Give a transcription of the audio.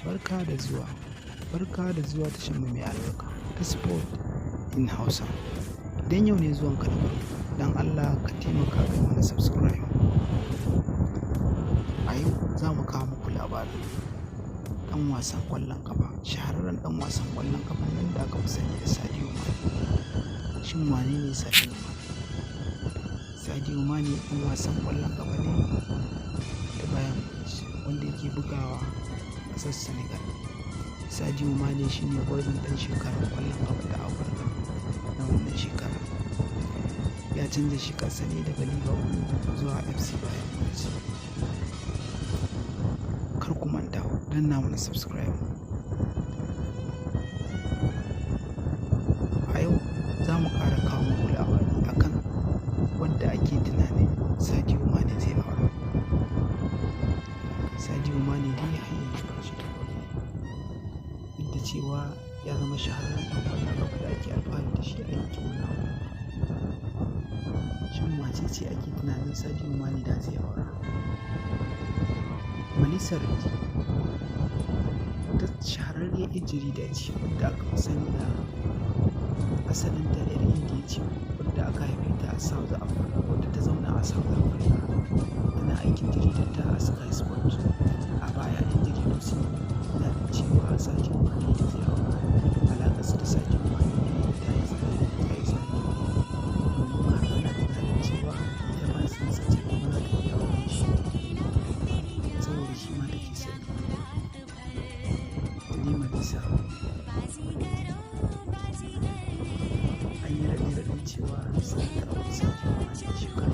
Barka da zuwa. Barka da zuwa tashar mu mai albarka ta Sport in Hausa. Idan yau ne zuwan ka na farko, don Allah ka taimaka kai mana subscribe. A yau za mu kawo muku labarin ɗan wasan ƙwallon ƙafa, shahararren ɗan wasan ƙwallon ƙafa nan da aka fi sani da Sadio Mane. Shin wane ne Sadio Mane? Sadio Mane ɗan wasan ƙwallon ƙafa ne da bayan wanda yake bugawa a ƙasar Senegal. Sadio Mane shi ne gwarzon ɗan shekarar ƙwallon ƙafa ta Afirka na wannan shekara. Ya canza shekarsa ne daga Liverpool zuwa FC Bayern Munich. Kar ku manta don na mana subscribe. A yau za mu ƙara kawo muku labari akan wanda ake tunanin Sadio Mane zai aura. Sadio Mane dai har yanzu ba shi da aure, duk da cewa ya zama shahararren ɗan ƙwallon ƙafa da ake alfahari da shi a yankin wannan. Shin wace ce ake tunanin Sadio Mane da zai aura? Melissa wata shahararriyar 'yar jarida ce wadda aka fi sani da asalin ta 'yar Indiya ce wadda aka haife ta a South Africa, wadda ta zauna a South Africa tana aikin jaridar ta a Sky Sport. A baya 'yan jaridu sun yi da cewa Sadio Mane da zai aura alaƙarsa da Sadio Mane ta yi tsari domin har ana tunanin cewa ita ma sun sace kuma za ta iya aure shi saboda shi ma take sani. Melissa an yi raɗe-raɗin cewa za ta auri Sadio Mane shekaru